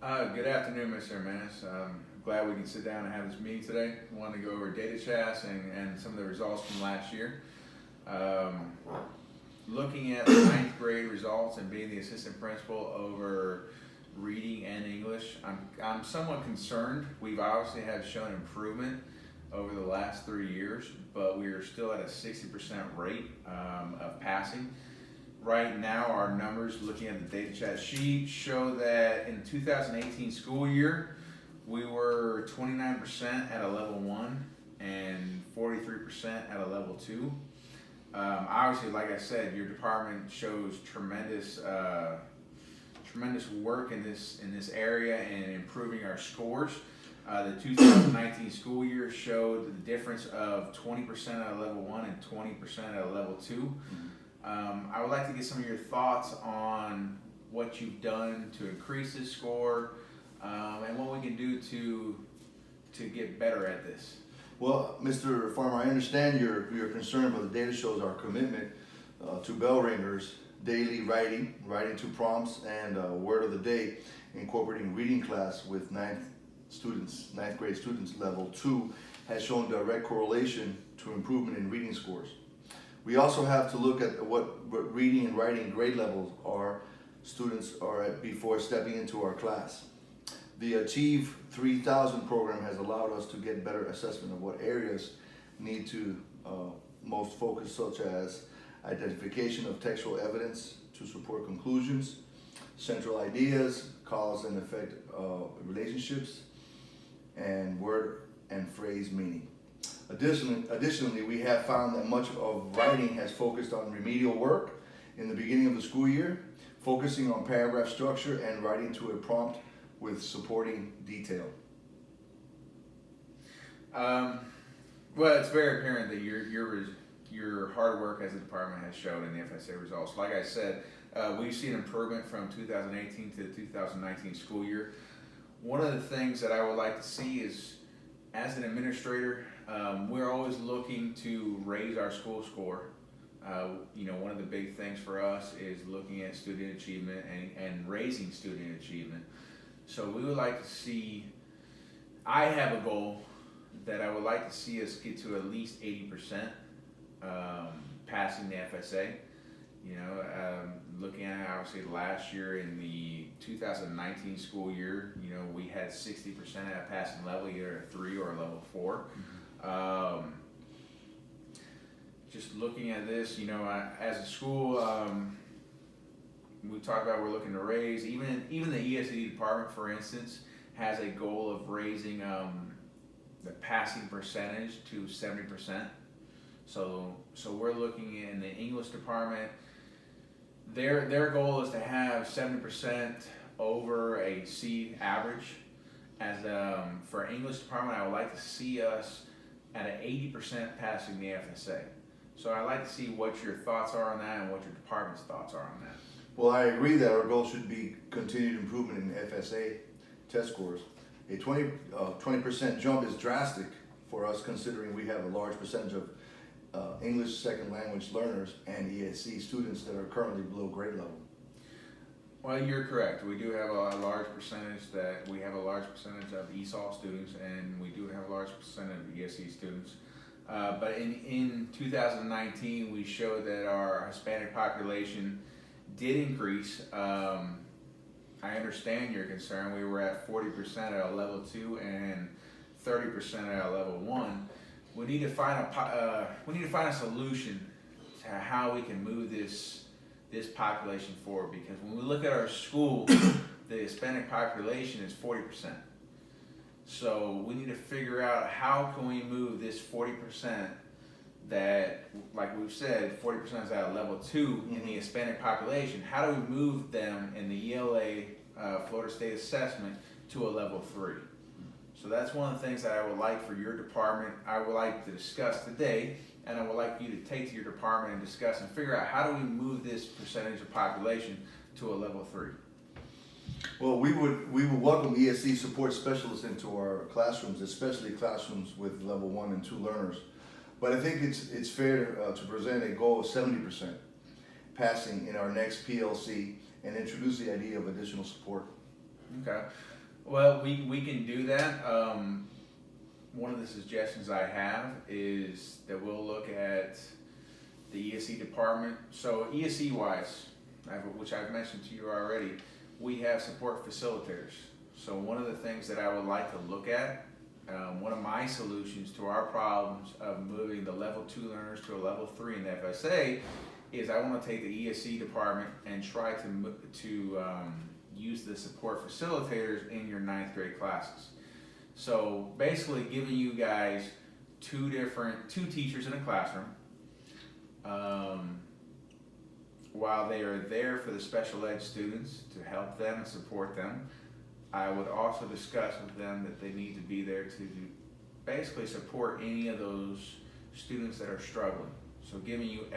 Good afternoon, Mr. Manis. Glad we can sit down and have this meeting today. I wanted to go over data chats and some of the results from last year. Looking at the ninth grade results and being the assistant principal over reading and English, I'm somewhat concerned. We've obviously have shown improvement over the last 3 years, but we are still at a 60% rate of passing. Right now, our numbers, looking at the data chat sheet, show that in the 2018 school year, we were 29% at a level 1 and 43% at a level 2. Obviously, like I said, your department shows tremendous work in this area and improving our scores. The 2019 school year showed the difference of 20% at a level 1 and 20% at a level 2. I would like to get some of your thoughts on what you've done to increase this score and what we can do to get better at this. Well, Mr. Farmer, I understand your concern, but the data shows our commitment to bell ringers, daily writing to prompts, and word of the day, incorporating reading class with ninth grade students level 2 has shown direct correlation to improvement in reading scores. We also have to look at what reading and writing grade levels our students are at before stepping into our class. The Achieve 3000 program has allowed us to get better assessment of what areas need to most focus, such as identification of textual evidence to support conclusions, central ideas, cause and effect relationships, and word and phrase meaning. Additionally, we have found that much of writing has focused on remedial work in the beginning of the school year, focusing on paragraph structure and writing to a prompt with supporting detail. Well, it's very apparent that your hard work as a department has shown in the FSA results. Like I said, we've seen improvement from 2018 to the 2019 school year. One of the things that I would like to see is, as an administrator, we're always looking to raise our school score. One of the big things for us is looking at student achievement and raising student achievement. So we would like to see, I have a goal that I would like to see us get to at least 80% passing the FSA. Looking at obviously last year in the 2019 school year, we had 60% at a passing level, either a 3 or a level 4. Just looking at this, as a school, we talked about we're looking to raise, even the ESD department, for instance, has a goal of raising the passing percentage to 70%. So we're looking in the English department. Their goal is to have 70% over a C average. As for English department, I would like to see us at an 80% passing the FSA. So I'd like to see what your thoughts are on that and what your department's thoughts are on that. Well, I agree that our goal should be continued improvement in FSA test scores. A 20% jump is drastic for us, considering we have a large percentage of English second language learners and ESC students that are currently below grade level. Well, you're correct. We do have a large percentage of ESOL students, and we do have a large percentage of ESC students. But in 2019, we showed that our Hispanic population did increase. I understand your concern. We were at 40% at a level 2 and 30% at a level 1. We need to find a solution to how we can move this population forward, because when we look at our school, the Hispanic population is 40%. So we need to figure out how can we move this 40% that, like we've said, 40% is at a level 2 in the Hispanic population. How do we move them in the ELA Florida State Assessment to a level 3? So that's one of the things that I would like for your department, I would like to discuss today, and I would like you to take to your department and discuss and figure out how do we move this percentage of population to a level 3. Well, we would welcome ESC support specialists into our classrooms, especially classrooms with level 1 and 2 learners. But I think it's fair to present a goal of 70% passing in our next PLC and introduce the idea of additional support. Okay. Well, we can do that. One of the suggestions I have is that we'll look at the ESE department. So ESE wise, which I've mentioned to you already, we have support facilitators. So one of the things that I would like to look at, one of my solutions to our problems of moving the level 2 learners to a level 3 in the FSA is I want to take the ESE department and try to use the support facilitators in your 9th grade classes. So basically giving you guys two teachers in a classroom, while they are there for the special ed students to help them and support them. I would also discuss with them that they need to be there to basically support any of those students that are struggling. So giving you an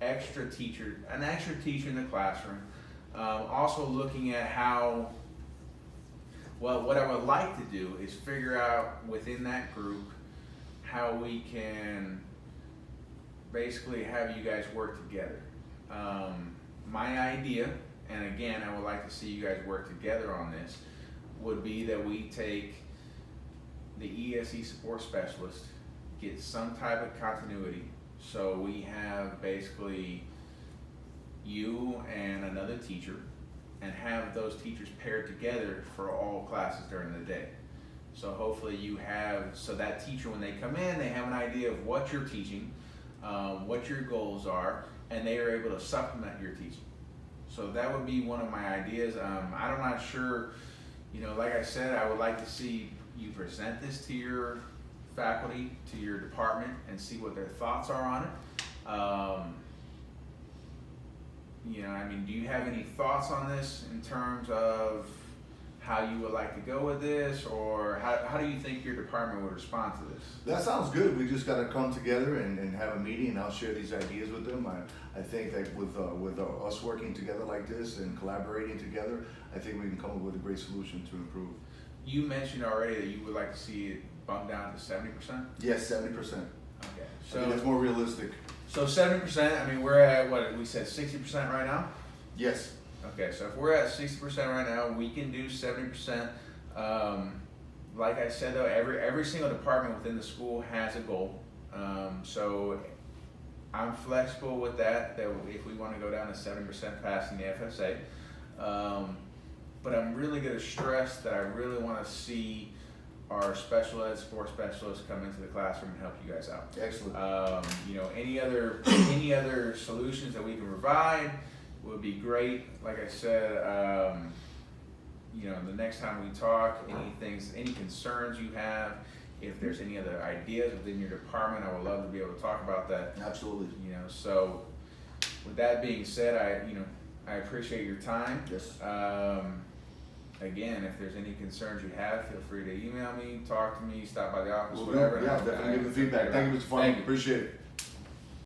extra teacher in the classroom. Also looking at how, well, what I would like to do is figure out within that group how we can basically have you guys work together. My idea, and again, I would like to see you guys work together on this, would be that we take the ESE support specialist, get some type of continuity. So we have basically you and another teacher, and have those teachers paired together for all classes during the day. So hopefully you have, so that teacher, when they come in, they have an idea of what you're teaching, what your goals are, and they are able to supplement your teaching. So that would be one of my ideas. I'm not sure, like I said, I would like to see you present this to your faculty, to your department, and see what their thoughts are on it. Do you have any thoughts on this in terms of how you would like to go with this, or how do you think your department would respond to this? That sounds good. We just got to come together and have a meeting, and I'll share these ideas with them. I think that with us working together like this and collaborating together, I think we can come up with a great solution to improve. You mentioned already that you would like to see it bumped down to 70%? Yes, 70%. Okay. So I think that's more realistic. So 70%, we're at what, we said 60% right now? Yes. Okay, so if we're at 60% right now, we can do 70%. Like I said though, every single department within the school has a goal. So I'm flexible with that if we want to go down to 70% passing the FSA. But I'm really going to stress that I really want to see our special ed support specialists come into the classroom and help you guys out. Excellent. Any other solutions that we can provide would be great. Like I said, the next time we talk, any concerns you have, if there's any other ideas within your department, I would love to be able to talk about that. Absolutely. So with that being said, I appreciate your time. Yes. Again, if there's any concerns you have, feel free to email me, talk to me, stop by the office, We'll whatever. Yeah, definitely give the feedback. Thank you, Mr. Farmer. Appreciate it.